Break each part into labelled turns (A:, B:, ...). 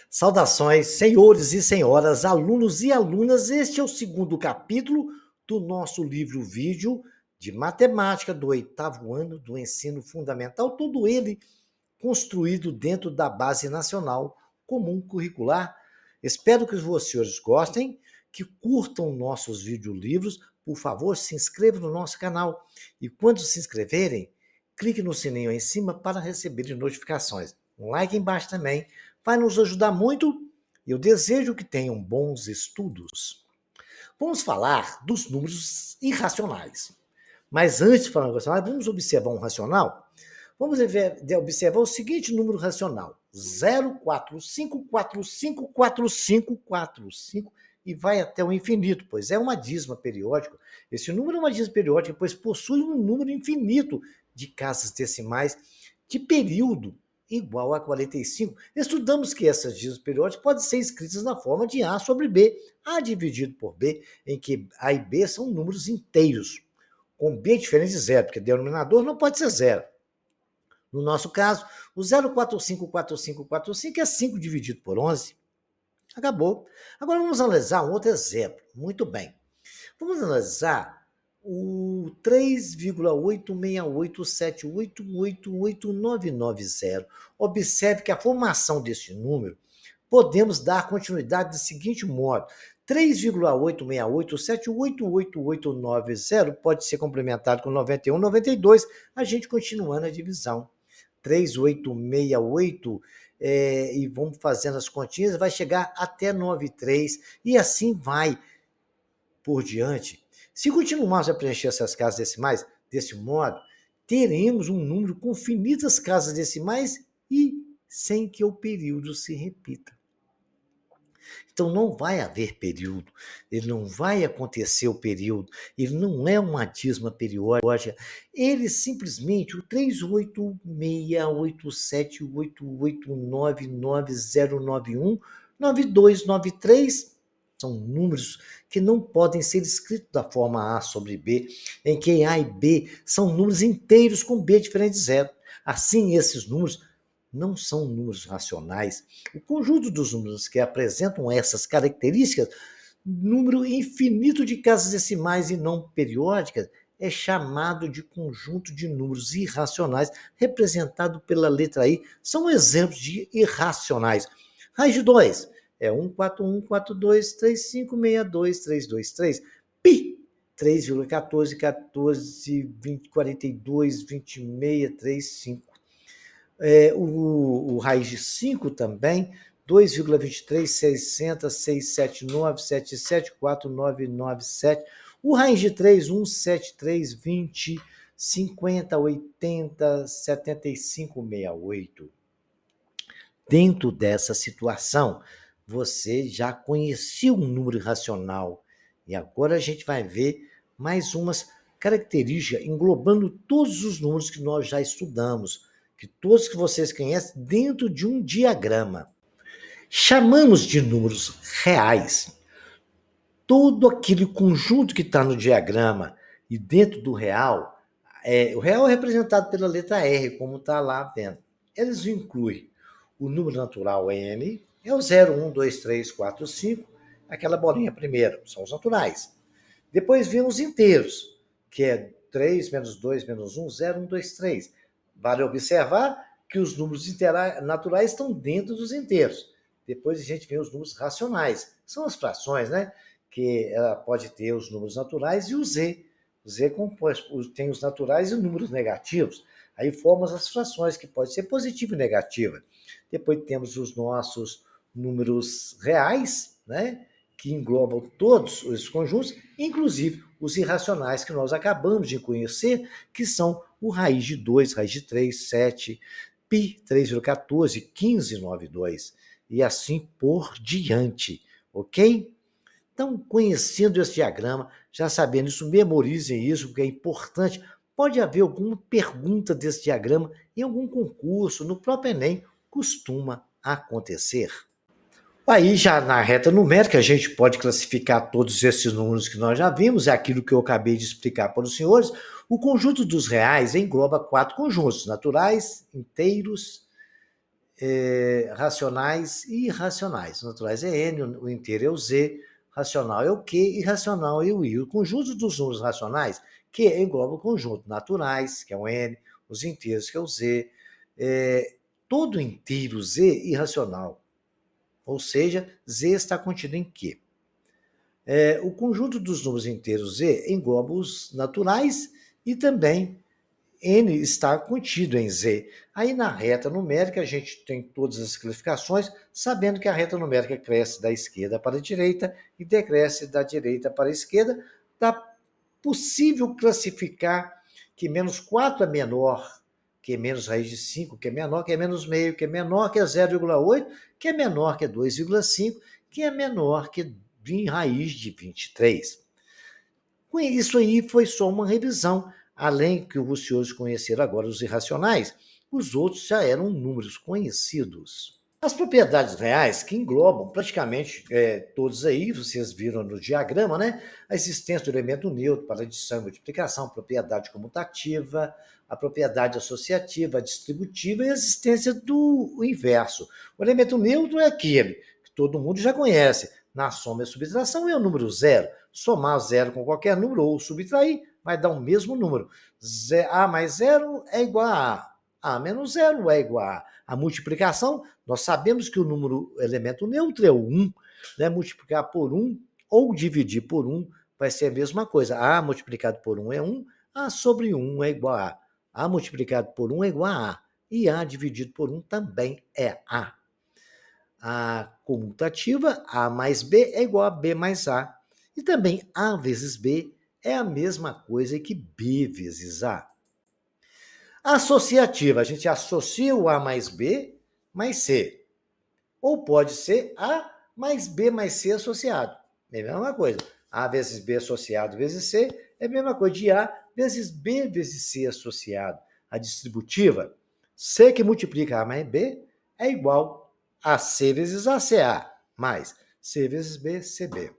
A: Saudações, senhores e senhoras, alunos e alunas. Este é o segundo capítulo do nosso livro-vídeo de matemática do 8º ano do ensino fundamental, todo ele construído dentro da Base Nacional Comum Curricular. Espero que os senhores gostem, que curtam nossos videolivros. Por favor, se inscrevam no nosso canal. E quando se inscreverem, clique no sininho aí em cima para receber notificações. Um like embaixo também vai nos ajudar muito. Eu desejo que tenham bons estudos. Vamos falar dos números irracionais. Mas antes de falar do racional, vamos observar um racional? Vamos observar o seguinte número racional: 0,45454545 e vai até o infinito, pois é uma dízima periódica. Esse número é uma dízima periódica, pois possui um número infinito de casas decimais de período igual a 45. Estudamos que essas dízimas periódicas podem ser escritas na forma de A sobre B, A dividido por B, em que A e B são números inteiros, com B diferente de zero, porque o denominador não pode ser zero. No nosso caso, o 0,454545 é 5 dividido por 11. Acabou. Agora vamos analisar um outro exemplo. Muito bem. Vamos analisar o 3,8687888990. Observe que a formação deste número podemos dar continuidade do seguinte modo: 3,8687888890 pode ser complementado com 91, 92, a gente continuando a divisão. 3868, e vamos fazendo as continhas, vai chegar até 93, e assim vai por diante. Se continuarmos a preencher essas casas decimais desse modo, teremos um número com infinitas casas decimais e sem que o período se repita. Então não vai haver período, ele não vai acontecer o período, ele não é uma dízima periódica, ele simplesmente, o 38687889990919293 são números que não podem ser escritos da forma A sobre B, em que A e B são números inteiros com B diferente de zero. Assim, esses números não são números racionais. O conjunto dos números que apresentam essas características, número infinito de casas decimais e não periódicas, é chamado de conjunto de números irracionais, representado pela letra I. São exemplos de irracionais. Raiz de 2 é 1414235623223. Pi 3,141420422635. O raiz de 5 também, 2,23,600,679,774,997. O raiz de 3, 173,20, 50, 80, 75, 68. Dentro dessa situação, você já conhecia um número irracional. E agora a gente vai ver mais umas características, englobando todos os números que nós já estudamos, que todos que vocês conhecem, dentro de um diagrama. Chamamos de números reais todo aquele conjunto que está no diagrama e dentro do real. O real é representado pela letra R, como está lá vendo. Eles incluem o número natural N, é o 0, 1, 2, 3, 4, 5, aquela bolinha primeiro, são os naturais. Depois vem os inteiros, que é 3, menos 2, menos 1, 0, 1, 2, 3. Vale observar que os números naturais estão dentro dos inteiros. Depois a gente vê os números racionais. São as frações, né? Que ela pode ter os números naturais e o Z. O Z tem os naturais e os números negativos. Aí formam as frações, que pode ser positiva e negativa. Depois temos os nossos números reais, né? Que englobam todos os conjuntos, inclusive os irracionais que nós acabamos de conhecer, que são o raiz de 2, raiz de 3, 7, pi, 3,14, 15,92, e assim por diante, ok? Então, conhecendo esse diagrama, já sabendo isso, memorizem isso, porque é importante. Pode haver alguma pergunta desse diagrama em algum concurso, no próprio Enem, costuma acontecer. Aí, já na reta numérica, a gente pode classificar todos esses números que nós já vimos, é aquilo que eu acabei de explicar para os senhores. O conjunto dos reais engloba 4 conjuntos: naturais, inteiros, racionais e irracionais. Naturais é N, o inteiro é o Z, racional é o Q, irracional é o I. O conjunto dos números racionais, que engloba o conjunto naturais, que é o N, os inteiros, que é o Z, todo inteiro Z irracional, ou seja, Z está contido em Q. O conjunto dos números inteiros Z engloba os naturais e também N está contido em Z. Aí na reta numérica a gente tem todas as classificações, sabendo que a reta numérica cresce da esquerda para a direita e decresce da direita para a esquerda. Dá possível classificar que menos 4 é menor que menos raiz de 5, que é menor que é menos meio, que é menor que é 0,8, que é menor que é 2,5, que é menor que raiz de 23. Isso aí foi só uma revisão. Além que os senhores conheceram agora os irracionais, os outros já eram números conhecidos. As propriedades reais, que englobam praticamente todos aí, vocês viram no diagrama, né? A existência do elemento neutro para adição e multiplicação, propriedade comutativa, a propriedade associativa, a distributiva e a existência do inverso. O elemento neutro é aquele que todo mundo já conhece. Na soma e subtração é o número zero. Somar zero com qualquer número ou subtrair vai dar o mesmo número. A mais zero é igual a A. A menos zero é igual a A multiplicação, nós sabemos que o número elemento neutro é o 1, né? Multiplicar por 1 ou dividir por 1 vai ser a mesma coisa. A multiplicado por 1 é 1, A sobre 1 é igual a A. A multiplicado por 1 é igual a A. E A dividido por 1 também é A. A comutativa, A mais B é igual a B mais A. E também A vezes B é a mesma coisa que B vezes A. Associativa, a gente associa o A mais B mais C. Ou pode ser A mais B mais C associado. É a mesma coisa. A vezes B associado vezes C é a mesma coisa de A vezes B vezes C associado. A distributiva, C que multiplica A mais B é igual a C vezes ACA, mais C vezes B, CB.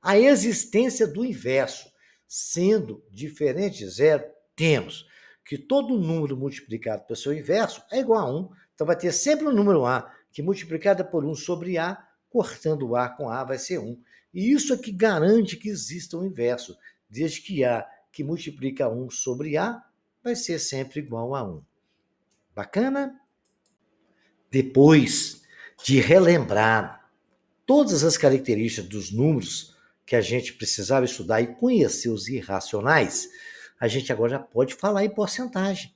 A: A existência do inverso, sendo diferente de zero, temos que todo número multiplicado pelo seu inverso é igual a 1. Então vai ter sempre o número A, que multiplicado por 1 sobre A, cortando o A com A vai ser 1. E isso é que garante que exista o inverso, desde que A que multiplica 1 sobre A vai ser sempre igual a 1. Bacana? Depois de relembrar todas as características dos números que a gente precisava estudar e conhecer os irracionais, a gente agora já pode falar em porcentagem.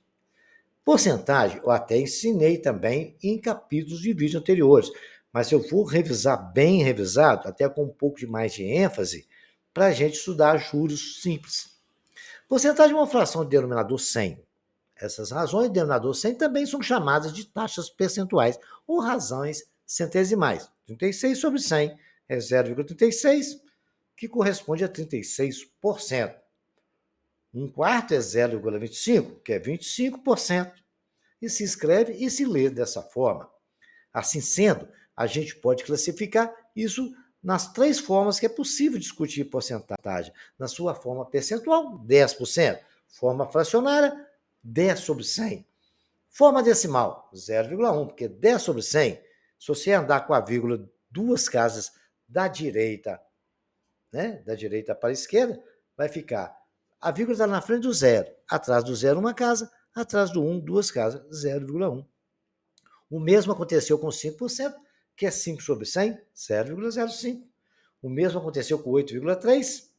A: Porcentagem eu até ensinei também em capítulos de vídeo anteriores, mas eu vou revisar bem revisado, até com um pouco de mais de ênfase, para a gente estudar juros simples. Porcentagem é uma fração de denominador 100. Essas razões de denominador 100 também são chamadas de taxas percentuais ou razões centesimais. 36 sobre 100 é 0,36, que corresponde a 36%. Um quarto é 0,25, que é 25%. E se escreve e se lê dessa forma. Assim sendo, a gente pode classificar isso nas três formas que é possível discutir porcentagem. Na sua forma percentual, 10%. Forma fracionária, 10 sobre 100. Forma decimal, 0,1, porque 10 sobre 100, se você andar com a vírgula duas casas da direita, né, da direita para a esquerda, vai ficar. A vírgula está na frente do zero. Atrás do zero, uma casa. Atrás do 1, duas casas. 0,1. O mesmo aconteceu com 5%, que é 5 sobre 100, 0,05. O mesmo aconteceu com 8,3.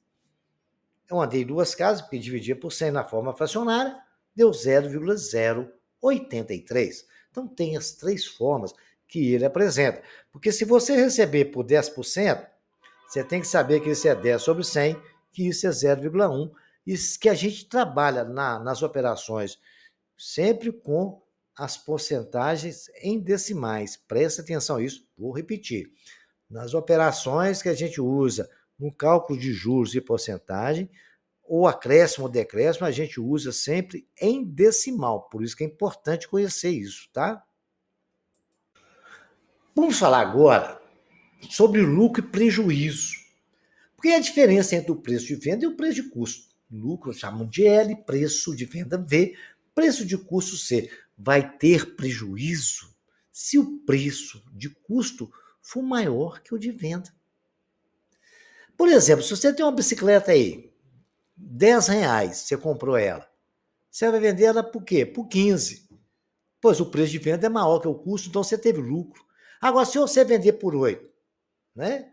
A: Eu andei duas casas, porque dividia por 100 na forma fracionária, deu 0,083. Então, tem as três formas que ele apresenta. Porque se você receber por 10%, você tem que saber que isso é 10 sobre 100, que isso é 0,1, e que a gente trabalha nas operações sempre com as porcentagens em decimais. Presta atenção nisso, vou repetir. Nas operações que a gente usa no cálculo de juros e porcentagem, ou acréscimo ou decréscimo, a gente usa sempre em decimal. Por isso que é importante conhecer isso, tá? Vamos falar agora sobre lucro e prejuízo. Porque é a diferença entre o preço de venda e o preço de custo. Lucro chamam de L, preço de venda V, preço de custo C. Vai ter prejuízo? se o preço de custo for maior que o de venda. Por exemplo, se você tem uma bicicleta aí, R$ 10, você comprou ela. Você vai vender ela por quê? Por 15. Pois o preço de venda é maior que o custo, então você teve lucro. Agora, se você vender por 8, né?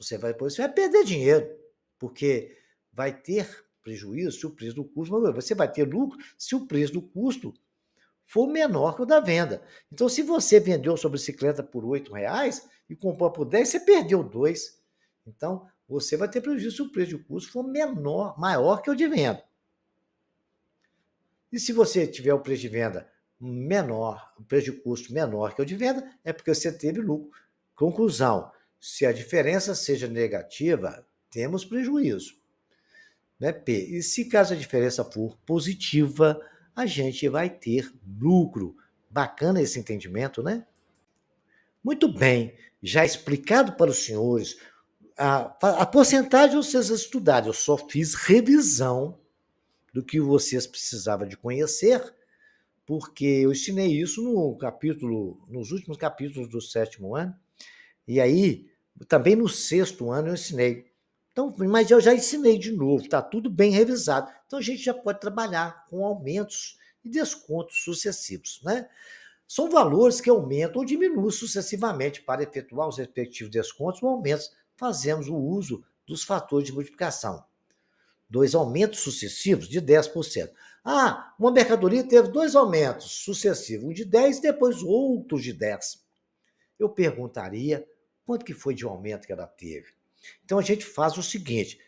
A: Você vai perder dinheiro, porque vai ter prejuízo se o preço do custo. Você vai ter lucro se o preço do custo for menor que o da venda. Então, se você vendeu sua bicicleta por R$ 8 e comprou por 10, você perdeu 2. Então, você vai ter prejuízo se o preço de custo for maior que o de venda. E se você tiver o preço de venda menor, o preço de custo menor que o de venda, é porque você teve lucro. Conclusão: se a diferença seja negativa, temos prejuízo. Né, P? E se caso a diferença for positiva, a gente vai ter lucro. Bacana esse entendimento, né? Muito bem, já explicado para os senhores a porcentagem de vocês estudaram, eu só fiz revisão do que vocês precisavam de conhecer, porque eu ensinei isso nos últimos capítulos do 7º ano, e aí também no 6º ano eu ensinei. Então, mas eu já ensinei de novo, está tudo bem revisado. Então a gente já pode trabalhar com aumentos e descontos sucessivos, né? São valores que aumentam ou diminuem sucessivamente. Para efetuar os respectivos descontos ou aumentos, fazemos o uso dos fatores de multiplicação. 2 aumentos sucessivos de 10%. Uma mercadoria teve 2 aumentos sucessivos, um de 10 e depois outros de 10. Eu perguntaria quanto que foi de aumento que ela teve. Então a gente faz o seguinte: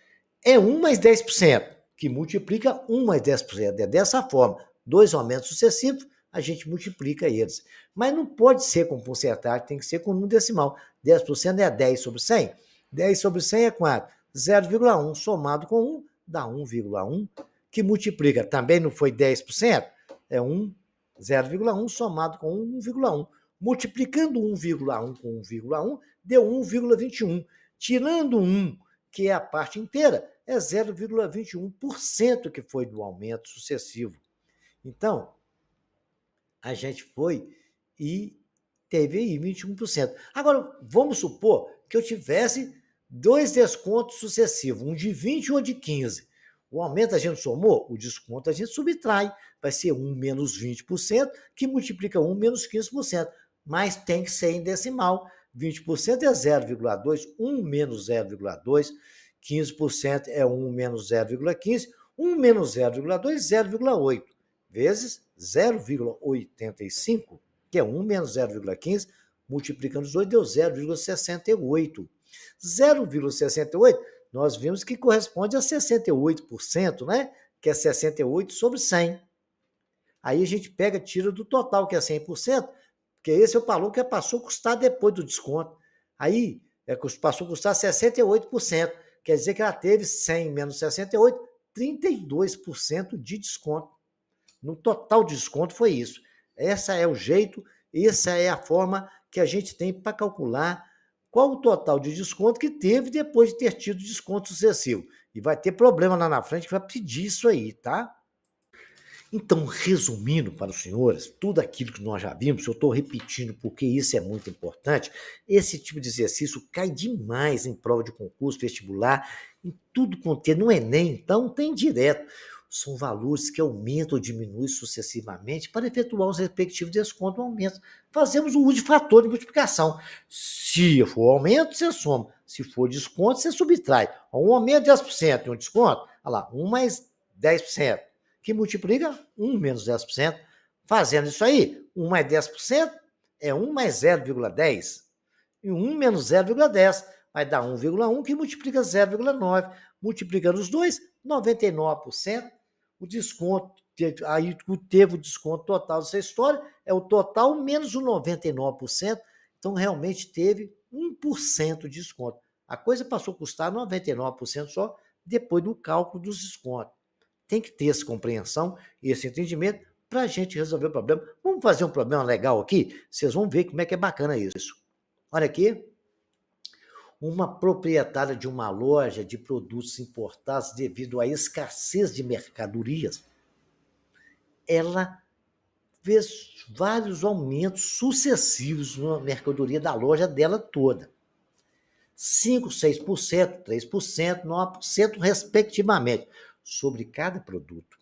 A: é 1 mais 10%, que multiplica 1 mais 10%. É dessa forma, 2 aumentos sucessivos, a gente multiplica eles. Mas não pode ser com porcentagem, tem que ser com número decimal. 10% é 10 sobre 100. 10 sobre 100 é quanto? 0,1 somado com 1 dá 1,1, que multiplica, também não foi 10%? É 0,1 somado com 1,1. Multiplicando 1,1 com 1,1, deu 1,21. Tirando 1, que é a parte inteira, é 0,21% que foi do aumento sucessivo. Então, a gente foi e teve aí 21%. Agora, vamos supor que eu tivesse 2 descontos sucessivos, um de 20 e um de 15. O aumento a gente somou, o desconto a gente subtrai. Vai ser 1 menos 20%, que multiplica 1 menos 15%. Mas tem que ser em decimal. 20% é 0,2, 1 menos 0,2, 15% é 1 menos 0,15, 1 menos 0,2, 0,8, vezes 0,85, que é 1 menos 0,15, multiplicando os dois, deu 0,68. 0,68, nós vimos que corresponde a 68%, né? Que é 68 sobre 100. Aí a gente pega, tira do total, que é 100%, porque esse é o valor que passou a custar depois do desconto. Aí passou a custar 68%. Quer dizer que ela teve 100 menos 68, 32% de desconto. No total de desconto foi isso. Esse é o jeito, essa é a forma que a gente tem para calcular qual o total de desconto que teve depois de ter tido desconto sucessivo. E vai ter problema lá na frente que vai pedir isso aí, tá? Então, resumindo para os senhores, tudo aquilo que nós já vimos, eu estou repetindo porque isso é muito importante, esse tipo de exercício cai demais em prova de concurso, vestibular, em tudo quanto é, no Enem, então tem direto. São valores que aumentam ou diminuem sucessivamente para efetuar os respectivos descontos ou aumentos. Fazemos o uso de fator de multiplicação. Se for aumento, você soma. Se for desconto, você subtrai. Um aumento de 10% e um desconto, olha lá, 1 mais 10%, que multiplica 1 menos 10%. Fazendo isso aí, 1 mais 10% é 1 mais 0,10. E 1 menos 0,10 vai dar 1,1, que multiplica 0,9. Multiplicando os dois, 99%. O desconto, aí teve o desconto total dessa história, é o total menos o 99%. Então, realmente teve 1% de desconto. A coisa passou a custar 99% só depois do cálculo dos descontos. Tem que ter essa compreensão e esse entendimento para a gente resolver o problema. Vamos fazer um problema legal aqui? Vocês vão ver como é que é bacana isso. Olha aqui. Uma proprietária de uma loja de produtos importados devido à escassez de mercadorias, ela fez vários aumentos sucessivos na mercadoria da loja dela toda. 5%, 6%, 3%, 9%, respectivamente, sobre cada produto.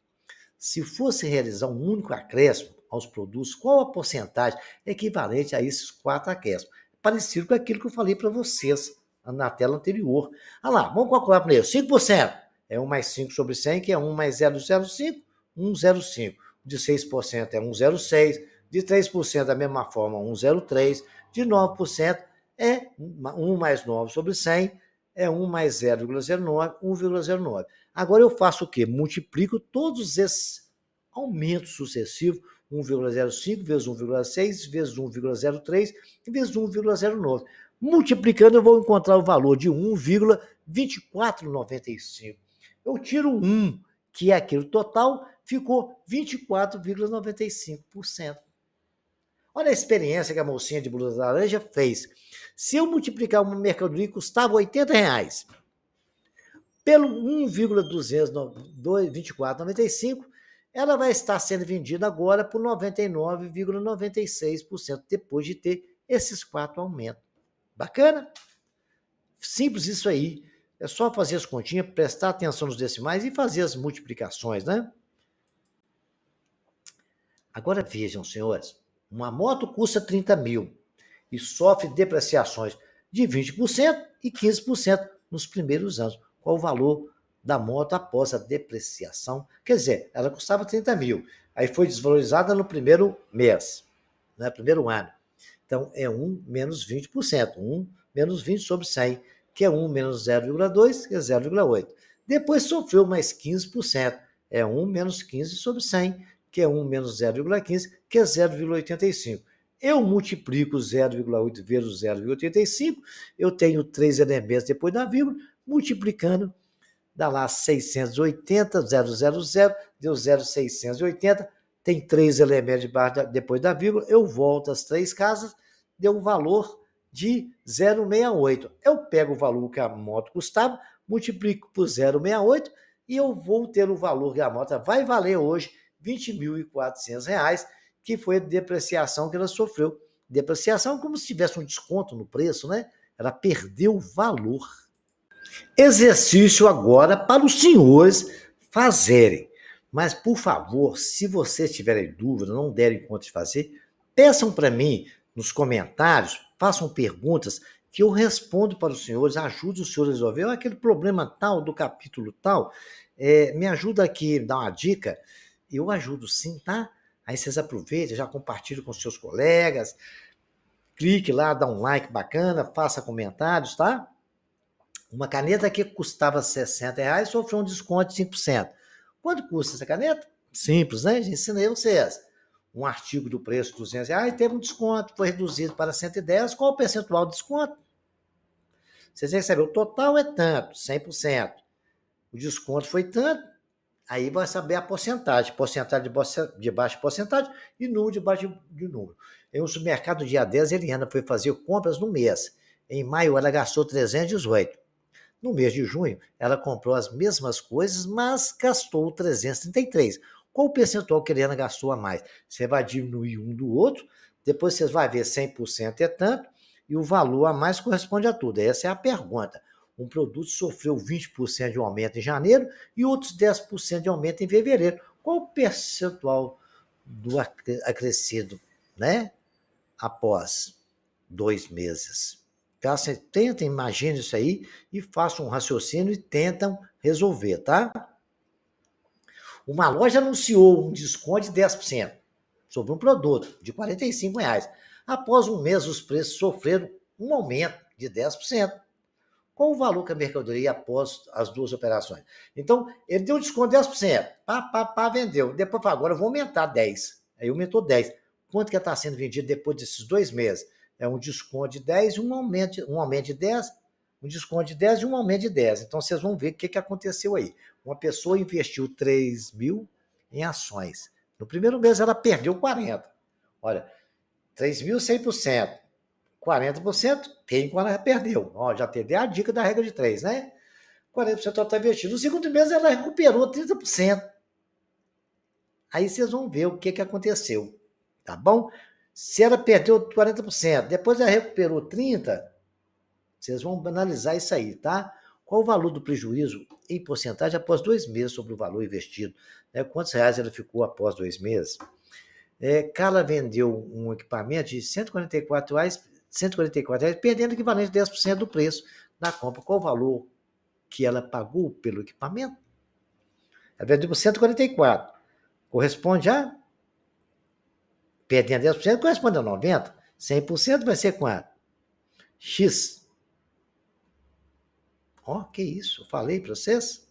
A: Se fosse realizar um único acréscimo aos produtos, qual a porcentagem equivalente a esses 4 acréscimos? Parecido com aquilo que eu falei para vocês na tela anterior. Olha lá, vamos calcular primeiro. 5% é 1 mais 5 sobre 100, que é 1 mais 0,05, 1,05. De 6% é 1,06. De 3% da mesma forma, 1,03. De 9% é 1 mais 9 sobre 100, é 1 mais 0,09, 1,09. Agora eu faço o quê? Multiplico todos esses aumentos sucessivos, 1,05 vezes 1,6 vezes 1,03 vezes 1,09. Multiplicando, eu vou encontrar o valor de 1,2495. Eu tiro 1, que é aquele total, ficou 24,95%. Olha a experiência que a mocinha de blusa laranja fez. Se eu multiplicar uma mercadoria que custava R$80 pelo 1,2495, ela vai estar sendo vendida agora por 99,96%, depois de ter esses 4 aumentos. Bacana? Simples isso aí. É só fazer as continhas, prestar atenção nos decimais e fazer as multiplicações, né? Agora vejam, senhores, uma moto custa 30 mil e sofre depreciações de 20% e 15% nos primeiros anos. Qual o valor da moto após a depreciação? Quer dizer, ela custava 30 mil, aí foi desvalorizada no primeiro mês, no primeiro ano. Então, é 1 menos 20%, 1 menos 20 sobre 100, que é 1 menos 0,2, que é 0,8. Depois sofreu mais 15%, é 1 menos 15 sobre 100, que é 1 menos 0,15, que é 0,85. Eu multiplico 0,8 vezes 0,85, eu tenho 3 elementos depois da vírgula, multiplicando, dá lá 680, 000, deu 0,680, tem 3 elementos depois da vírgula, eu volto às 3 casas, deu um valor de 0,68. Eu pego o valor que a moto custava, multiplico por 0,68 e eu vou ter o valor que a moto vai valer hoje, R$20.400, que foi a depreciação que ela sofreu. Depreciação como se tivesse um desconto no preço, né? Ela perdeu valor. Exercício agora para os senhores fazerem. Mas, por favor, se vocês tiverem dúvida, não derem conta de fazer, peçam para mim nos comentários, façam perguntas que eu respondo para os senhores, ajudo os senhores a resolver aquele problema tal, do capítulo tal. Me ajuda aqui, dá uma dica. Eu ajudo sim, tá? Aí vocês aproveitem, já compartilhem com seus colegas, clique lá, dá um like bacana, faça comentários, tá? Uma caneta que custava R$60 sofreu um desconto de 5%. Quanto custa essa caneta? Simples, né? Já ensinei vocês. Um artigo do preço de R$200 teve um desconto, foi reduzido para 110. Qual o percentual de desconto? Vocês recebem, o total é tanto, 100%. O desconto foi tanto, aí vai saber a porcentagem de baixa porcentagem e número de baixo de número. Em um supermercado, dia 10, Eliana foi fazer compras no mês. Em maio, ela gastou 318. No mês de junho, ela comprou as mesmas coisas, mas gastou 333. Qual o percentual que a Eliana gastou a mais? Você vai diminuir um do outro, depois você vai ver 100% é tanto, e o valor a mais corresponde a tudo. Essa é a pergunta. Um produto sofreu 20% de aumento em janeiro e outros 10% de aumento em fevereiro. Qual o percentual do acrescido, né? Após 2 meses? Tá? Você tenta, imagina isso aí e faça um raciocínio e tentam resolver, tá? Uma loja anunciou um desconto de 10% sobre um produto de R$45. Após um mês, os preços sofreram um aumento de 10%. Qual o valor que a mercadoria após as duas operações? Então, ele deu um desconto de 10%. Vendeu. Depois falou, agora eu vou aumentar 10%. Aí aumentou 10%. Quanto que está sendo vendido depois desses 2 meses? É um desconto de 10% e um aumento de 10%, um desconto de 10% e um aumento de 10%. Então, vocês vão ver o que aconteceu aí. Uma pessoa investiu 3 mil em ações. No primeiro mês, ela perdeu 40%. Olha, 3 mil, 100%. 40%, quem quando ela perdeu. Ó, já teve a dica da regra de 3, né? 40% ela está investindo. No segundo mês, ela recuperou 30%. Aí vocês vão ver o que aconteceu. tá bom? Se ela perdeu 40%, depois ela recuperou 30%, vocês vão analisar isso aí, tá? Qual o valor do prejuízo em porcentagem após 2 meses sobre o valor investido? Né? Quantos reais ela ficou após 2 meses? Carla vendeu um equipamento de R$ 144, R$ 144, perdendo o equivalente de 10% do preço da compra. Qual o valor que ela pagou pelo equipamento? Ela vendeu por 144. Corresponde a, perdendo 10%, corresponde a 90%. 100% vai ser quanto? X. Ó, que isso, eu falei para vocês?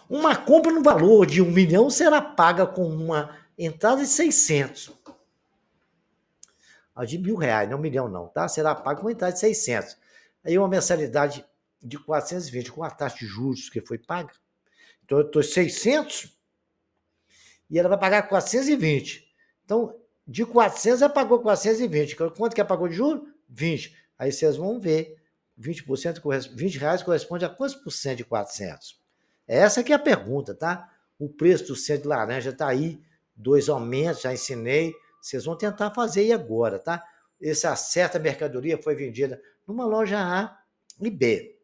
A: Uma compra no valor de 1 milhão será paga com uma entrada de 600. De R$ 1.000, não 1 milhão não, tá? Será paga com uma entrada de 600. Aí uma mensalidade de 420 com a taxa de juros que foi paga. Então eu estou 600 e ela vai pagar 420. Então, de 400 ela pagou 420. Quanto que ela pagou de juros? 20. Aí vocês vão ver, 20%, R$ 20 corresponde a quantos por cento de 400? Essa que é a pergunta, tá? O preço do centro de laranja está aí, 2 aumentos, já ensinei. Vocês vão tentar fazer aí agora, tá? Essa certa mercadoria foi vendida numa loja A e B,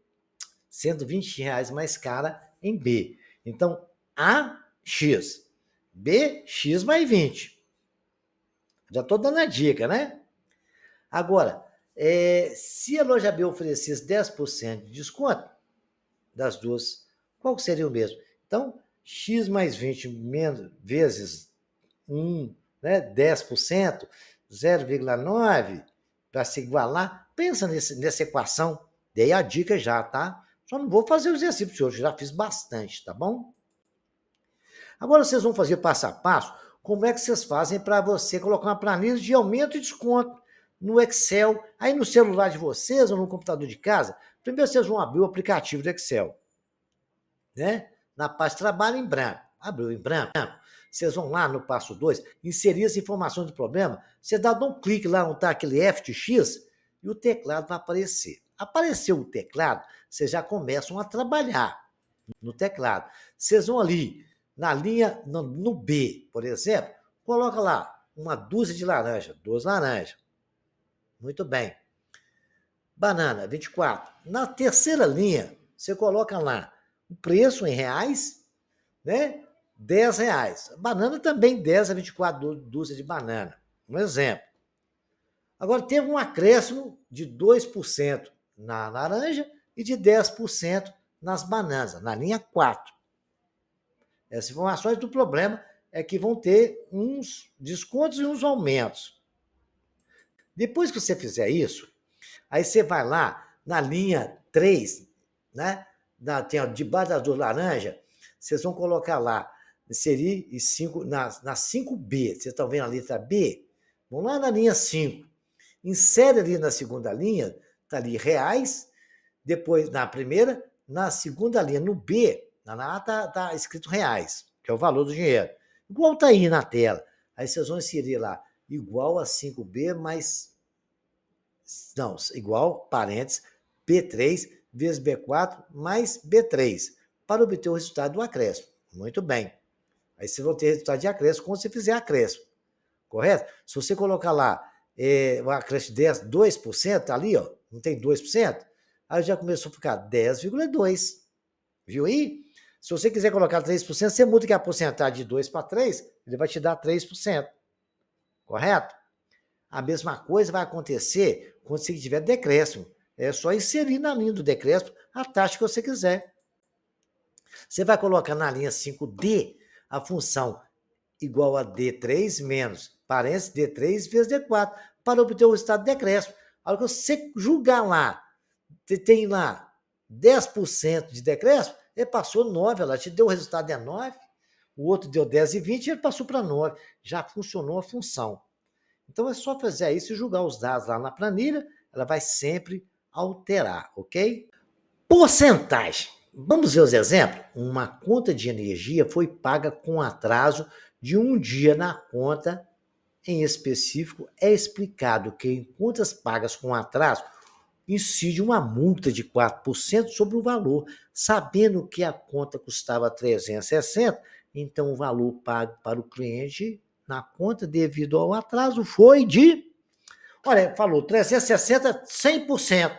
A: sendo R$ 20 mais cara em B. Então, A, X. B, X mais 20. Já estou dando a dica, né? Agora, se a loja B oferecesse 10% de desconto das duas, qual seria o mesmo? Então, X mais 20 menos, vezes 1, né? 10%, 0,9, para se igualar. Pensa nessa equação. Dei a dica já, tá? Só não vou fazer o exercício de hoje, já fiz bastante, tá bom? Agora vocês vão fazer passo a passo como é que vocês fazem para você colocar uma planilha de aumento e desconto no Excel, aí no celular de vocês ou no computador de casa. Primeiro vocês vão abrir o aplicativo do Excel, né? Na parte de trabalho em branco. Abriu em branco. Vocês vão lá no passo 2, inserir as informações do problema. Você dá um clique lá onde está aquele F de X e o teclado vai aparecer. Apareceu o teclado, vocês já começam a trabalhar no teclado. Vocês vão ali na linha, no B, por exemplo, coloca lá uma dúzia de laranja, 2 laranjas. Muito bem. Banana, 24. Na terceira linha, você coloca lá o preço em reais, né? R$ 10. Banana também 10 a 24 dúzias de banana. Um exemplo. Agora, teve um acréscimo de 2% na laranja e de 10% nas bananas, na linha 4. Essas informações do problema é que vão ter uns descontos e uns aumentos. Depois que você fizer isso, aí você vai lá na linha 3, né? Debaixo das duas laranjas, vocês vão colocar lá, inserir e 5, na 5B, vocês estão vendo a letra B? Vão lá na linha 5. Insere ali na segunda linha, está ali reais, depois na primeira, na segunda linha, no B, na A tá escrito reais, que é o valor do dinheiro. Igual está aí na tela. Aí vocês vão inserir lá, igual a 5B mais. Não, igual, parênteses, B3 vezes B4 mais B3, para obter o resultado do acréscimo. Muito bem. Aí vocês vão ter resultado de acréscimo quando você fizer acréscimo. Correto? Se você colocar lá o acréscimo de 2%, tá ali, ó, não tem 2%? Aí já começou a ficar 10,2%. Viu aí? Se você quiser colocar 3%, você muda que a porcentagem de 2 para 3, ele vai te dar 3%. Correto? A mesma coisa vai acontecer quando você tiver decréscimo. É só inserir na linha do decréscimo a taxa que você quiser. Você vai colocar na linha 5D a função igual a D3 menos parênteses D3 vezes D4 para obter o resultado de decréscimo. A hora que você julgar lá, tem lá 10% de decréscimo, ele passou 9, ela te deu o resultado de 9, o outro deu 10 e 20, ele passou para 9. Já funcionou a função. Então é só fazer isso e jogar os dados lá na planilha, ela vai sempre alterar, ok? Porcentagem. Vamos ver os exemplos? Uma conta de energia foi paga com atraso de um dia na conta. Em específico, é explicado que em contas pagas com atraso, incide uma multa de 4% sobre o valor, sabendo que a conta custava 360, então o valor pago para o cliente na conta devido ao atraso foi de, olha, falou 360, 100%.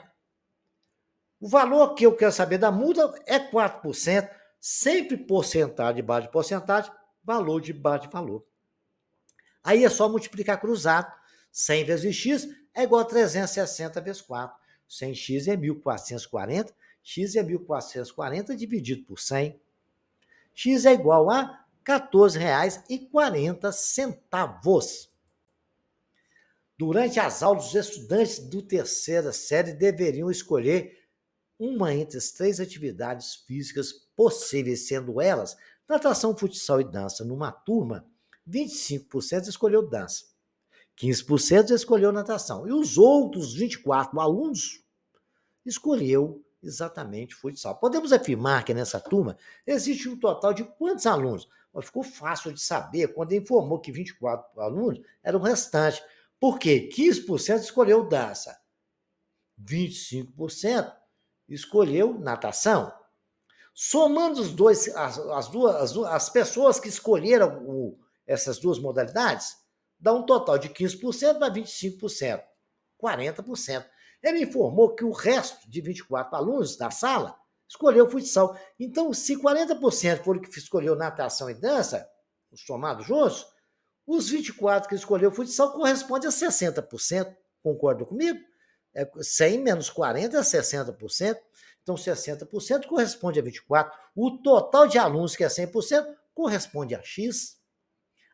A: O valor que eu quero saber da multa é 4%, sempre porcentagem de base de porcentagem, valor de base de valor. Aí é só multiplicar cruzado. 100 vezes x é igual a 360 vezes 4. 100x é 1.440, x é 1.440 dividido por 100. X é igual a R$ 14,40. Durante as aulas, os estudantes do terceira série deveriam escolher uma entre as 3 atividades físicas possíveis, sendo elas natação, futsal e dança. Numa turma, 25% escolheu dança, 15% escolheu natação. E os outros 24 alunos escolheu exatamente futsal. Podemos afirmar que nessa turma existe um total de quantos alunos? Ficou fácil de saber quando informou que 24 alunos eram o restante. Por quê? 15% escolheu dança, 25% escolheu natação. Somando os dois, as pessoas que escolheram essas duas modalidades, dá um total de 15% mais 25%, 40%. Ele informou que o resto de 24 alunos da sala escolheu futsal. Então, se 40% foram que escolheu natação e dança, os somados juntos, os 24 que escolheu futsal corresponde a 60%. Concordam comigo? 100 menos 40 é 60%. Então, 60% corresponde a 24. O total de alunos, que é 100%, corresponde a X.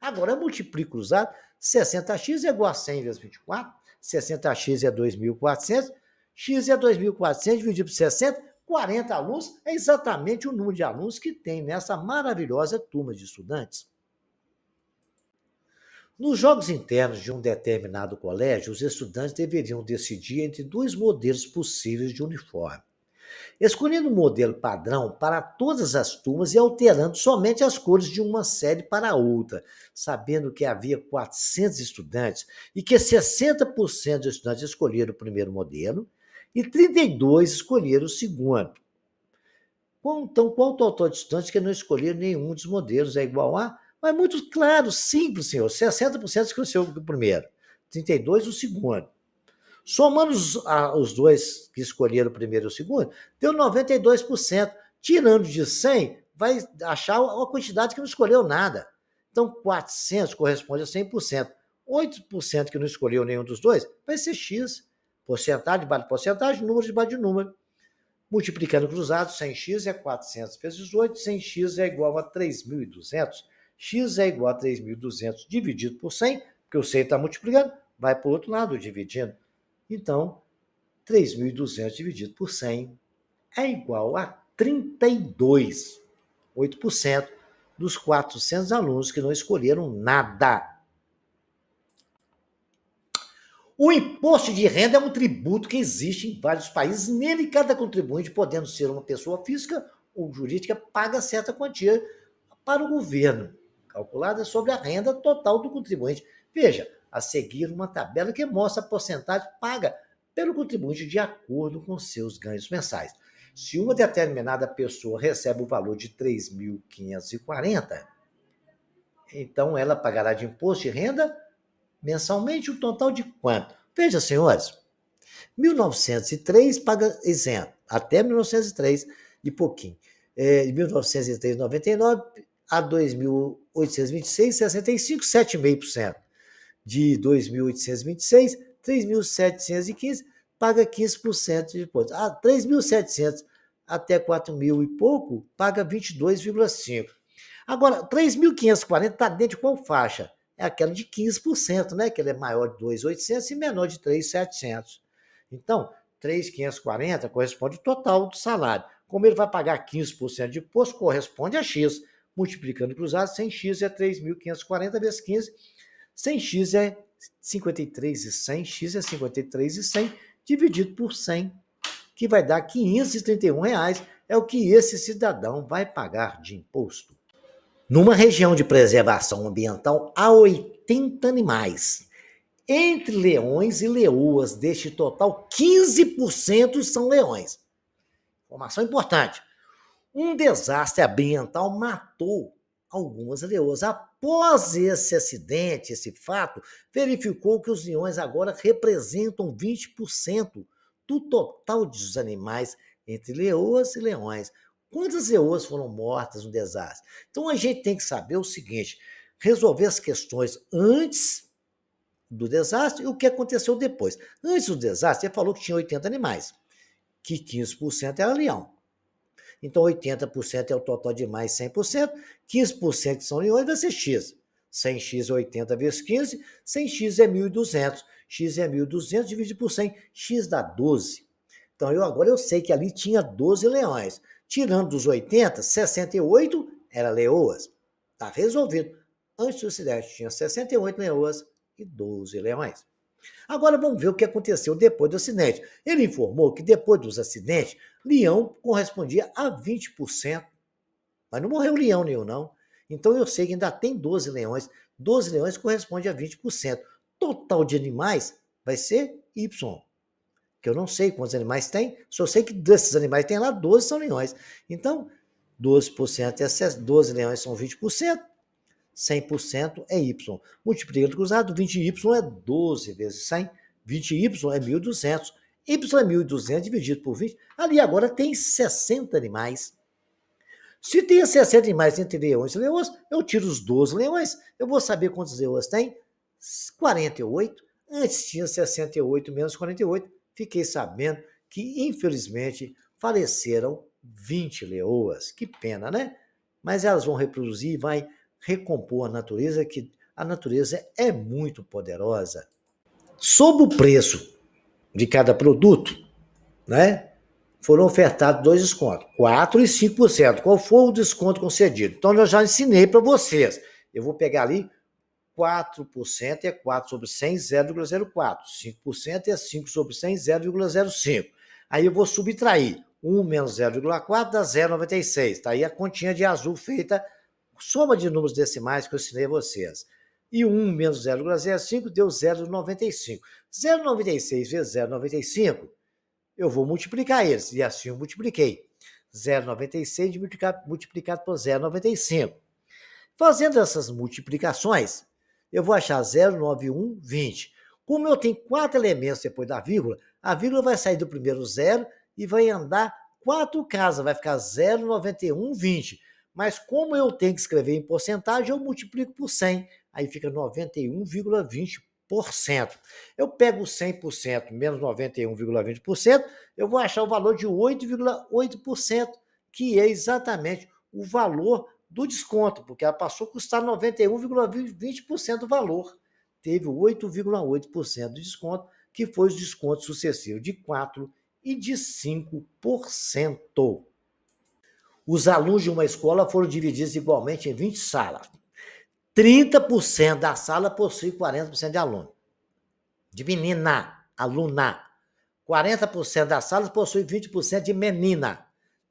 A: Agora, multiplico cruzado. 60x é igual a 100 vezes 24. 60x é 2.400. X é 2.400 dividido por 60. 40 alunos é exatamente o número de alunos que tem nessa maravilhosa turma de estudantes. Nos jogos internos de um determinado colégio, os estudantes deveriam decidir entre 2 modelos possíveis de uniforme, escolhendo um modelo padrão para todas as turmas e alterando somente as cores de uma série para outra, sabendo que havia 400 estudantes e que 60% dos estudantes escolheram o primeiro modelo e 32% escolheram o segundo. Então, qual o total de estudantes que não escolheram nenhum dos modelos? É igual a... Mas é muito claro, simples, senhor. 60% escolheu o primeiro, 32% o segundo. Somando os dois que escolheram o primeiro e o segundo, deu 92%. Tirando de 100, vai achar a quantidade que não escolheu nada. Então, 400 corresponde a 100%. 8% que não escolheu nenhum dos dois, vai ser X. Porcentagem de base de porcentagem, número de base de número. Multiplicando cruzado, 100x é 400 vezes 8, 100x é igual a 3.200. X é igual a 3.200 dividido por 100, porque o 100 está multiplicando, vai para o outro lado dividindo. Então, 3.200 dividido por 100 é igual a 32, 8% dos 400 alunos que não escolheram nada. O imposto de renda é um tributo que existe em vários países. Nele, cada contribuinte, podendo ser uma pessoa física ou jurídica, paga certa quantia para o governo, calculada sobre a renda total do contribuinte. Veja, a seguir uma tabela que mostra a porcentagem paga pelo contribuinte de acordo com seus ganhos mensais. Se uma determinada pessoa recebe o valor de 3.540, então ela pagará de imposto de renda mensalmente um total de quanto? Veja, senhores, 1903 paga isento, até 1903 e pouquinho. De 1903, 99 a 2.826, 65, 7,5%. De 2.826, 3.715, paga 15% de imposto. 3.700 até 4.000 e pouco, paga 22,5%. Agora, 3.540 está dentro de qual faixa? É aquela de 15%, né? Que ela é maior de 2.800 e menor de 3.700. Então, 3.540 corresponde ao total do salário. Como ele vai pagar 15% de imposto, corresponde a X. Multiplicando cruzado, 100x é 3.540 vezes 15. 100x é 53,100, x é 53,100, dividido por 100, que vai dar R$ 531. É o que esse cidadão vai pagar de imposto. Numa região de preservação ambiental, há 80 animais. Entre leões e leoas, deste total, 15% são leões. Informação importante. Um desastre ambiental matou algumas leoas. Após esse acidente, esse fato, verificou que os leões agora representam 20% do total dos animais entre leoas e leões. Quantas leoas foram mortas no desastre? Então a gente tem que saber o seguinte: resolver as questões antes do desastre e o que aconteceu depois. Antes do desastre, ele falou que tinha 80 animais, que 15% era leão. Então, 80% é o total de mais 100%, 15% que são leões vai ser X. 100x é 80 vezes 15, 100x é 1.200. X é 1.200 dividido por 100, X dá 12. Então, agora eu sei que ali tinha 12 leões. Tirando dos 80, 68 eram leoas. Está resolvido. Antes do acidente, tinha 68 leoas e 12 leões. Agora vamos ver o que aconteceu depois do acidente. Ele informou que depois dos acidentes, leão correspondia a 20%. Mas não morreu leão nenhum, não. Então eu sei que ainda tem 12 leões. 12 leões corresponde a 20%. Total de animais vai ser Y. Que eu não sei quantos animais tem, só sei que desses animais tem lá 12 são leões. Então, 12% é 12 leões são 20%. 100% é Y. Multiplica cruzado, 20Y é 12 vezes 100, 20Y é 1.200. Y é 1.200 dividido por 20. Ali agora tem 60 animais. Se tem 60 animais entre leões e leões, eu tiro os 12 leões, eu vou saber quantos leões tem? 48. Antes tinha 68 menos 48. Fiquei sabendo que, infelizmente, faleceram 20 leoas. Que pena, né? Mas elas vão reproduzir e vai recompor a natureza, que a natureza é muito poderosa. Sobre o preço de cada produto, né? Foram ofertados dois descontos, 4% e 5%. Qual foi o desconto concedido? Então, eu já ensinei para vocês. Eu vou pegar ali, 4% é 4 sobre 100, 0,04. 5% é 5 sobre 100, 0,05. Aí eu vou subtrair. 1 menos 0,4 dá 0,96. Está aí a continha de azul feita, soma de números decimais que eu ensinei a vocês. E 1 menos 0,05 deu 0,95. 0,96 vezes 0,95, eu vou multiplicar eles. E assim eu multipliquei. 0,96 multiplicado por 0,95. Fazendo essas multiplicações, eu vou achar 0,9120. Como eu tenho 4 elementos depois da vírgula, a vírgula vai sair do primeiro zero e vai andar 4 casas, vai ficar 0,9120. Mas como eu tenho que escrever em porcentagem, eu multiplico por 100. Aí fica 91,20%. Eu pego 100% menos 91,20%, eu vou achar o valor de 8,8%, que é exatamente o valor do desconto, porque ela passou a custar 91,20% do valor. Teve 8,8% de desconto, que foi os descontos sucessivos de 4% e de 5%. Os alunos de uma escola foram divididos igualmente em 20 salas. 30% da sala possui 40% de aluno. De menina, aluna. 40% das salas possui 20% de menina.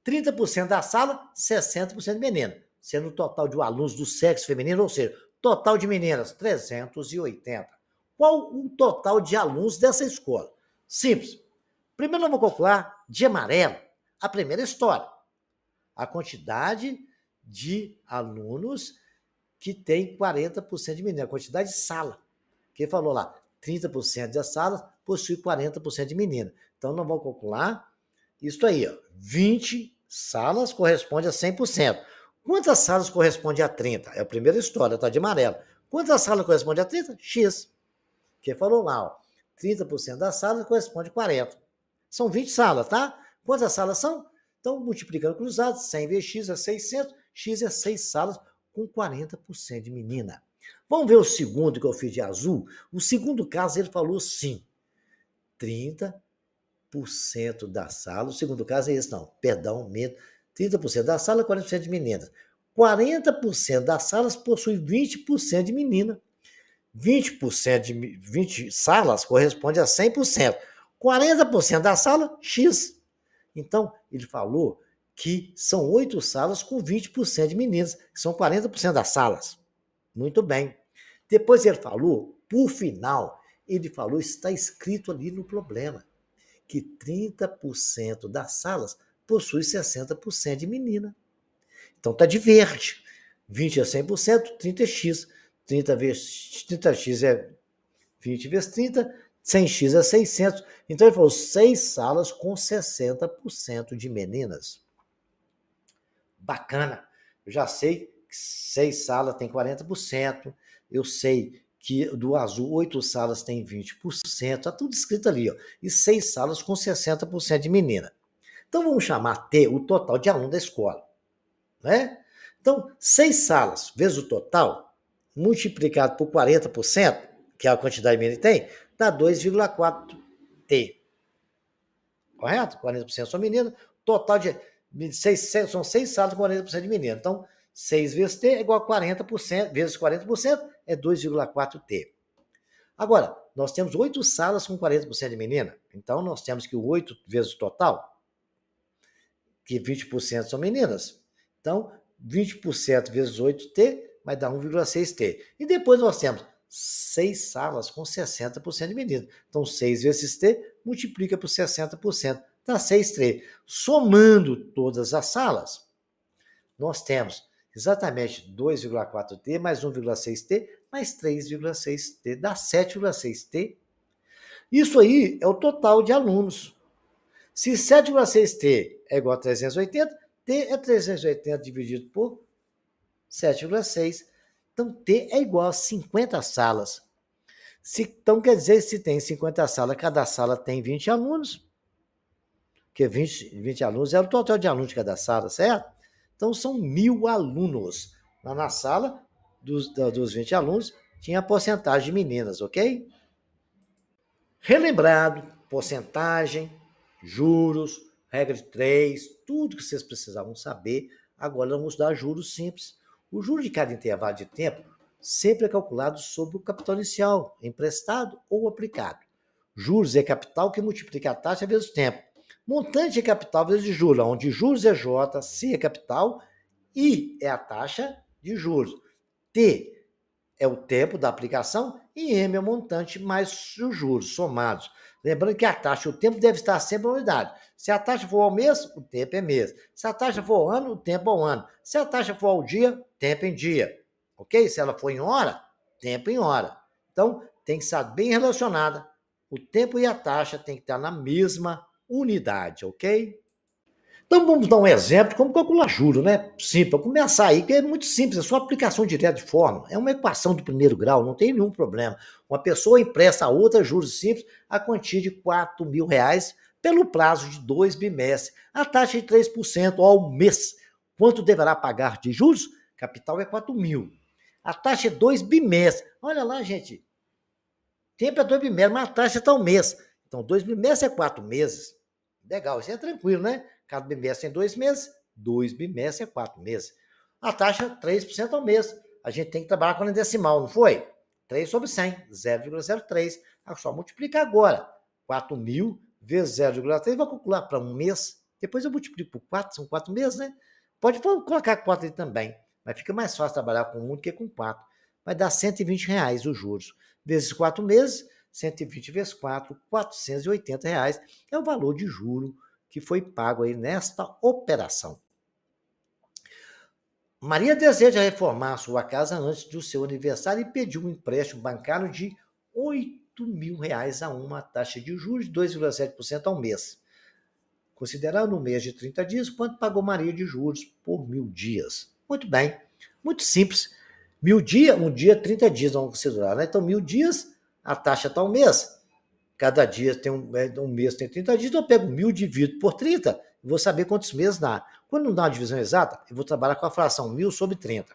A: 30% da sala, 60% de menina. Sendo o total de alunos do sexo feminino, ou seja, total de meninas, 380. Qual o total de alunos dessa escola? Simples. Primeiro nós vamos calcular de amarelo a primeira história. A quantidade de alunos que tem 40% de menina, a quantidade de sala. Que falou lá, 30% das salas possui 40% de menina. Então, nós vamos calcular isso aí. Ó. 20 salas corresponde a 100%. Quantas salas corresponde a 30? É a primeira história, tá de amarelo. Quantas salas corresponde a 30? X. Que falou lá, ó, 30% das salas corresponde a 40. São 20 salas, tá? Quantas salas são? Então, multiplicando cruzado, 100 vezes X é 600, X é 6 salas com 40% de menina. Vamos ver o segundo que eu fiz de azul? O segundo caso, ele falou sim. 30% da sala. O segundo caso é esse, não. Perdão, 30% da sala, 40% de meninas. 40% das salas possui 20% de menina. 20% de 20 salas corresponde a 100%. 40% da sala, X. Então, ele falou que são 8 salas com 20% de meninas, que são 40% das salas. Muito bem. Depois ele falou, por final, ele falou, está escrito ali no problema, que 30% das salas possui 60% de menina. Então está de verde. 20 é 100%, 30 é x. 30x é 20 vezes 30, 100x é 600. Então ele falou 6 salas com 60% de meninas. Bacana. Eu já sei que 6 salas tem 40%. Eu sei que do azul 8 salas tem 20%. Está tudo escrito ali. Ó. E 6 salas com 60% de menina. Então vamos chamar T o total de aluno da escola. Né? Então, 6 salas vezes o total, multiplicado por 40%, que é a quantidade de menina que tem, dá 2,4T. Correto? 40% são meninas. Total de 6, são 6 salas com 40% de meninas. Então, 6 vezes T é igual a 40%, vezes 40% é 2,4T. Agora, nós temos 8 salas com 40% de menina. Então, nós temos que o 8 vezes o total, que 20% são meninas. Então, 20% vezes 8T vai dar 1,6T. E depois nós temos 6 salas com 60% de meninas. Então, 6 vezes T multiplica por 60%. Dá 6T. Somando todas as salas, nós temos exatamente 2,4T mais 1,6T mais 3,6T. Dá 7,6T. Isso aí é o total de alunos. Se 7,6T é igual a 380, T é 380 dividido por 7,6. Então, T é igual a 50 salas. Então, quer dizer, se tem 50 salas, cada sala tem 20 alunos, porque 20 alunos é o total de alunos de cada sala, certo? Então, são 1.000 alunos. Lá na sala, dos 20 alunos, tinha a porcentagem de meninas, ok? Relembrado, porcentagem, juros, regra de 3, tudo que vocês precisavam saber. Agora vamos dar juros simples. O juro de cada intervalo de tempo sempre é calculado sobre o capital inicial, emprestado ou aplicado. Juros é capital que multiplica a taxa vezes o tempo. Montante é capital vezes juros, onde juros é J, C é capital, I é a taxa de juros. T é o tempo da aplicação e M é o montante mais os juros somados. Lembrando que a taxa e o tempo deve estar sempre em unidade. Se a taxa for ao mês, o tempo é mês. Se a taxa for ao ano, o tempo é ao ano. Se a taxa for ao dia, tempo em dia. Ok? Se ela for em hora, tempo em hora. Então, tem que estar bem relacionada. O tempo e a taxa tem que estar na mesma unidade, ok? Então vamos dar um exemplo de como calcular juros, né? Simples, para começar aí, que é muito simples, é só aplicação direta de fórmula. É uma equação do primeiro grau, não tem nenhum problema. Uma pessoa empresta a outra juros simples a quantia de R$ 4.000 pelo prazo de 2 bimestres, a taxa de 3% ao mês. Quanto deverá pagar de juros? Capital é 4.000. A taxa é 2 bimestres. Olha lá, gente. Tempo é 2 bimestres, mas a taxa está ao mês. Então, 2 bimestres é 4 meses. Legal, isso é tranquilo, né? Cada bimestre tem 2 meses, 2 bimestres é 4 meses. A taxa, 3% ao mês. A gente tem que trabalhar com a decimal, não foi? 3 sobre 100, 0,03. Só multiplicar agora. 4.000 vezes 0,3, vai calcular para um mês. Depois eu multiplico por 4, são 4 meses, né? Pode colocar 4 aí também, mas fica mais fácil trabalhar com 1 do que com 4. Vai dar R$ 120 os juros. Vezes 4 meses, 120 vezes 4, R$ 480 é o valor de juro que foi pago aí nesta operação. Maria deseja reformar sua casa antes do seu aniversário e pediu um empréstimo bancário de R$ 8.000 a uma taxa de juros de 2,7% ao mês. Considerando no mês de 30 dias, quanto pagou Maria de juros por 1.000 dias? Muito bem, muito simples. 1.000 dias, um dia, 30 dias, vamos considerar, né? Então, 1.000 dias, a taxa está ao mês. Cada dia tem um mês tem 30 dias, então eu pego 1.000 dividido por 30 e vou saber quantos meses dá. Quando não dá uma divisão exata, eu vou trabalhar com a fração 1.000 sobre 30.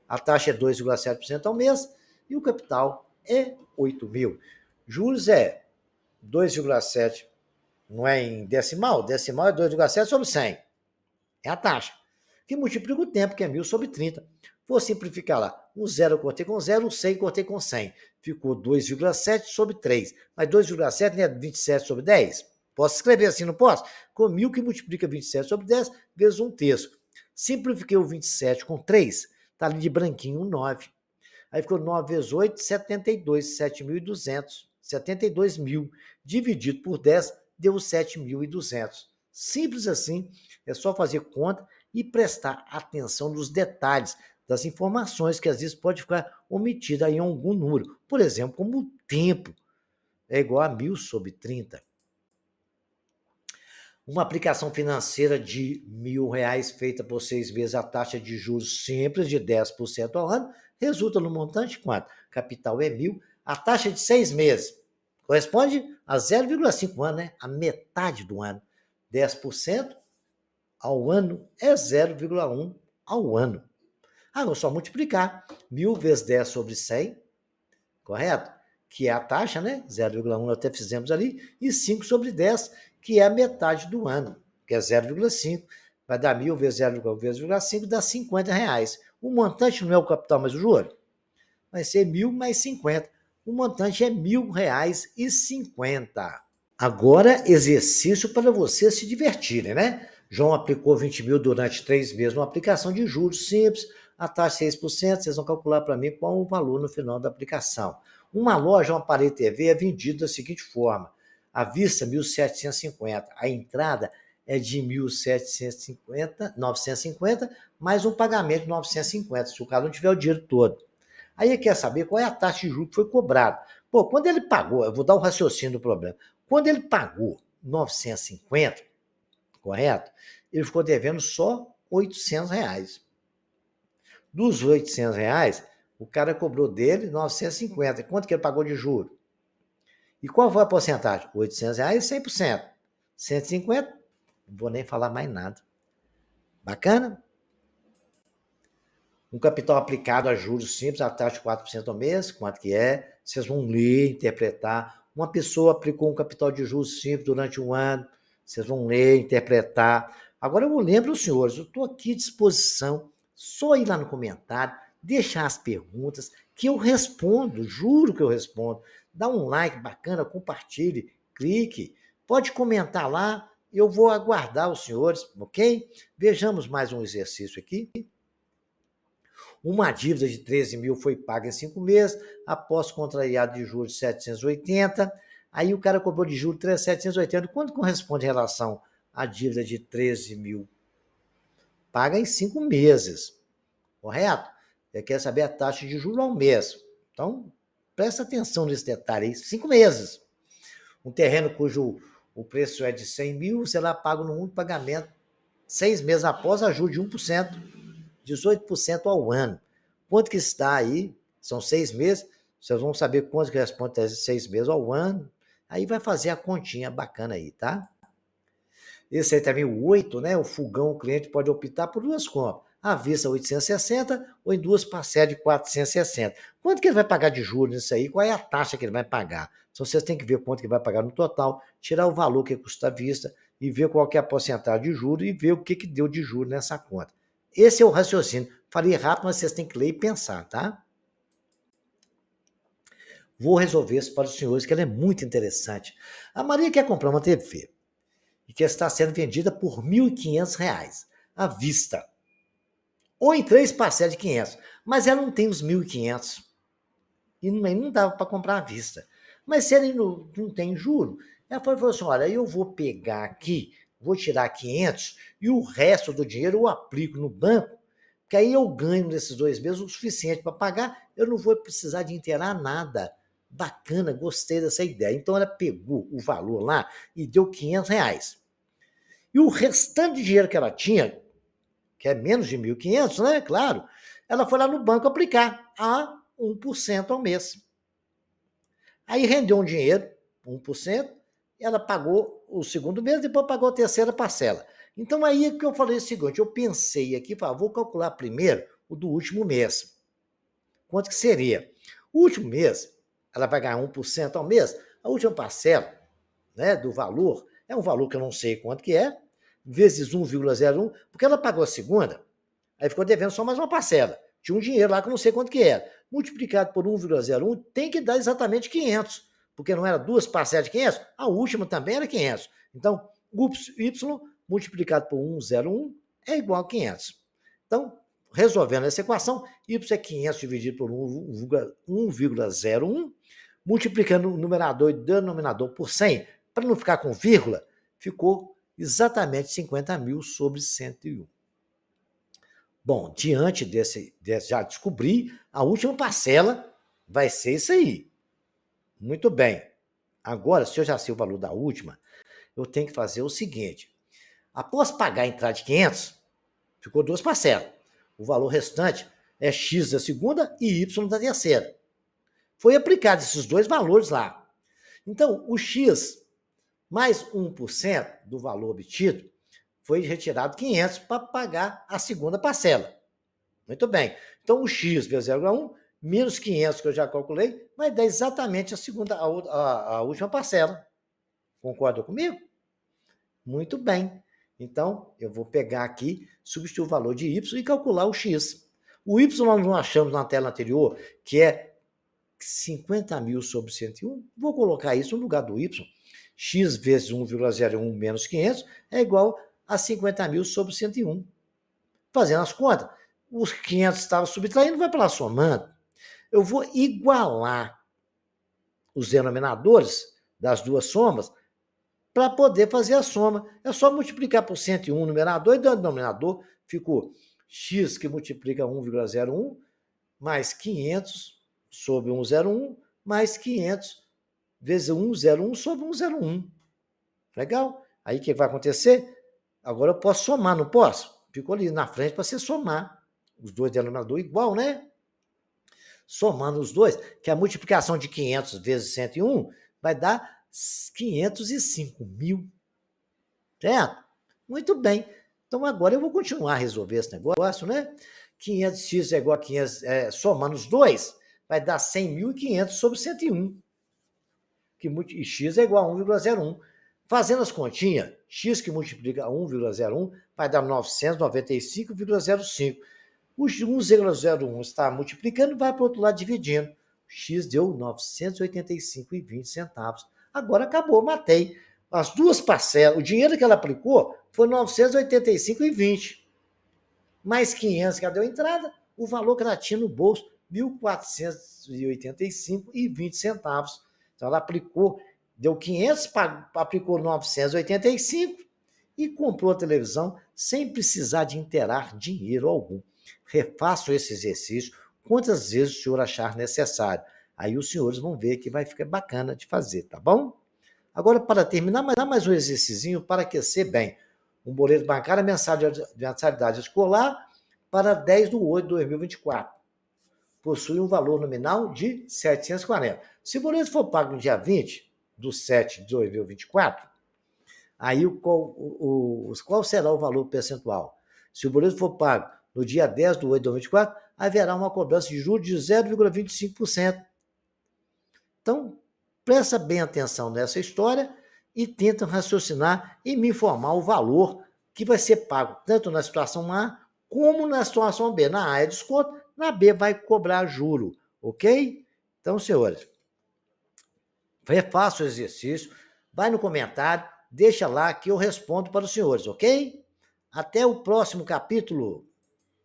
A: A taxa é 2,7% ao mês e o capital é 8.000. Juros é 2,7, não é em decimal? Decimal é 2,7 sobre 100. É a taxa. Que multiplica o tempo, que é 1.000 sobre 30. Vou simplificar lá. O 0 eu cortei com 0, o 100 eu cortei com 100. Ficou 2,7 sobre 3. Mas 2,7 não é 27 sobre 10? Posso escrever assim, não posso? Com 1.000 que multiplica 27 sobre 10 vezes 1/3. Simplifiquei o 27 com 3. Está ali de branquinho, 9. Aí ficou 9 vezes 8, 72. 7.200. 72.000 dividido por 10 deu 7.200. Simples assim. É só fazer conta e prestar atenção nos detalhes das informações que às vezes pode ficar omitida em algum número. Por exemplo, como o tempo é igual a 1.000 sobre 30. Uma aplicação financeira de R$ 1.000 feita por 6 meses a taxa de juros simples de 10% ao ano resulta no montante quanto? Capital é 1.000, a taxa de 6 meses corresponde a 0,5 ano, né? A metade do ano. 10% ao ano é 0,1 ao ano. Agora, só multiplicar 1.000 vezes 10 sobre 100, correto? Que é a taxa, né? 0,1 nós até fizemos ali, e 5 sobre 10, que é a metade do ano, que é 0,5. Vai dar 1.000 vezes 0,1 vezes 0,5, dá R$ 50. O montante não é o capital mais o juro? Vai ser 1.000 mais 50. O montante é R$ 1.000,50. Agora, exercício para vocês se divertirem, né? João aplicou 20 mil durante 3 meses numa aplicação de juros simples, a taxa 6%, vocês vão calcular para mim qual o valor no final da aplicação. Uma loja, um aparelho TV é vendido da seguinte forma: à vista 1.750, a entrada é de 1.750, 950, mais um pagamento de 950, se o cara não tiver o dinheiro todo. Aí ele quer saber qual é a taxa de juros que foi cobrada. Pô, quando ele pagou, eu vou dar um raciocínio do problema. Quando ele pagou 950, correto? Ele ficou devendo só R$ 800. Dos R$ 800, o cara cobrou dele 950. Quanto que ele pagou de juro? E qual foi a porcentagem? R$ 800, 100%. 150, não vou nem falar mais nada. Bacana? Um capital aplicado a juros simples, a taxa de 4% ao mês, quanto que é? Vocês vão ler, interpretar. Uma pessoa aplicou um capital de juros simples durante um ano, vocês vão ler, interpretar. Agora eu lembro os senhores, eu estou aqui à disposição, só ir lá no comentário, deixar as perguntas, que eu respondo, juro que eu respondo. Dá um like bacana, compartilhe, clique, pode comentar lá, eu vou aguardar os senhores, ok? Vejamos mais um exercício aqui. Uma dívida de 13 mil foi paga em 5 meses, após contrariado de juros de 780. Aí o cara cobrou de juros 780. Quanto corresponde em relação à dívida de 13 mil? Paga em 5 meses, correto? Você quer saber a taxa de juros ao mês. Então, presta atenção nesse detalhe aí. 5 meses. Um terreno cujo o preço é de 100 mil, você lá paga no único pagamento, 6 meses após a juros de 1%. 18% ao ano. Quanto que está aí? São 6 meses. Vocês vão saber quanto que responde a 6 meses ao ano. Aí vai fazer a continha bacana aí, tá? Esse aí também, o 8, né? O fogão, o cliente pode optar por duas compras. À vista 860 ou em duas parcelas de 460. Quanto que ele vai pagar de juros nisso aí? Qual é a taxa que ele vai pagar? Então vocês têm que ver quanto que vai pagar no total, tirar o valor que custa à vista e ver qual que é a porcentagem de juros e ver o que deu de juros nessa conta. Esse é o raciocínio. Falei rápido, mas vocês têm que ler e pensar, tá? Vou resolver isso para os senhores, que ela é muito interessante. A Maria quer comprar uma TV e que está sendo vendida por R$ 1.500 à vista. Ou em 3 parcelas de 500. Mas ela não tem os 1.500. E não dava para comprar à vista. Mas se ele não tem juro, ela falou assim, olha, eu vou pegar aqui, vou tirar 500 e o resto do dinheiro eu aplico no banco, que aí eu ganho nesses 2 meses o suficiente para pagar, eu não vou precisar de inteirar nada. Bacana, gostei dessa ideia. Então ela pegou o valor lá e deu R$ 500. E o restante de dinheiro que ela tinha, que é menos de 1.500, né? Claro, ela foi lá no banco aplicar a 1% ao mês. Aí rendeu um dinheiro, 1%, ela pagou o segundo mês, depois pagou a terceira parcela. Então aí é que eu falei o seguinte, eu pensei aqui, vou calcular primeiro o do último mês. Quanto que seria? O último mês, ela vai ganhar 1% ao mês, a última parcela, né, do valor, é um valor que eu não sei quanto que é, vezes 1,01, porque ela pagou a segunda, aí ficou devendo só mais uma parcela. Tinha um dinheiro lá que eu não sei quanto que era. Multiplicado por 1,01 tem que dar exatamente 500, porque não era 2 parcelas de 500, a última também era 500. Então, y multiplicado por 1,01 é igual a 500. Então, resolvendo essa equação, y é 500 dividido por 1,01, multiplicando o numerador e denominador por 100, para não ficar com vírgula, ficou exatamente 50 mil sobre 101. Bom, diante já descobri, a última parcela vai ser isso aí. Muito bem. Agora, se eu já sei o valor da última, eu tenho que fazer o seguinte. Após pagar a entrada de 500, ficou 2 parcelas. O valor restante é X da segunda e Y da terceira. Foi aplicado esses 2 valores lá. Então, o X mais 1% do valor obtido foi retirado 500 para pagar a segunda parcela. Muito bem. Então, o X vezes 0,1 menos 500 que eu já calculei vai dar exatamente a última parcela. Concorda comigo? Muito bem. Então, eu vou pegar aqui, substituir o valor de Y e calcular o X. O Y nós não achamos na tela anterior, que é 50 mil sobre 101. Vou colocar isso no lugar do Y. X vezes 1,01 menos 500 é igual a 50 mil sobre 101. Fazendo as contas, os 500 estavam subtraindo, vai para lá somando. Eu vou igualar os denominadores das duas somas para poder fazer a soma. É só multiplicar por 101 no numerador e no denominador ficou x que multiplica 1,01 mais 500 sobre 101 mais 500 vezes 101 sobre 101. Legal? Aí o que vai acontecer? Agora eu posso somar, não posso? Ficou ali na frente para você somar. Os dois denominadores igual, né? Somando os dois, que a multiplicação de 500 vezes 101 vai dar 505 mil. Certo? Muito bem. Então agora eu vou continuar a resolver esse negócio, né? 500x é igual a 500, somando os dois, vai dar 100.500 sobre 101. E x é igual a 1,01. Fazendo as continhas, x que multiplica 1,01 vai dar 995,05. O 1,01 está multiplicando, vai para o outro lado dividindo. X deu 985,20 centavos. Agora acabou, matei. As duas parcelas, o dinheiro que ela aplicou foi 985,20. Mais 500 que ela deu entrada, o valor que ela tinha no bolso, 1.485,20 centavos. Então ela aplicou, deu 500, aplicou 985 e comprou a televisão sem precisar de inteirar dinheiro algum. Refaço esse exercício quantas vezes o senhor achar necessário. Aí os senhores vão ver que vai ficar bacana de fazer, tá bom? Agora, para terminar, dá mais um exercício para aquecer bem. Um boleto bancário, mensalidade escolar para 10/8/2024. Possui um valor nominal de 740. Se o boleto for pago no dia 20/7/2024, aí qual será o valor percentual? Se o boleto for pago no dia 10/8/2024, haverá uma cobrança de juros de 0,25%. Então, presta bem atenção nessa história e tenta raciocinar e me informar o valor que vai ser pago, tanto na situação A como na situação B. Na A é desconto, na B vai cobrar juro, ok? Então, senhores, refaça o exercício, vai no comentário, deixa lá que eu respondo para os senhores, ok? Até o próximo capítulo.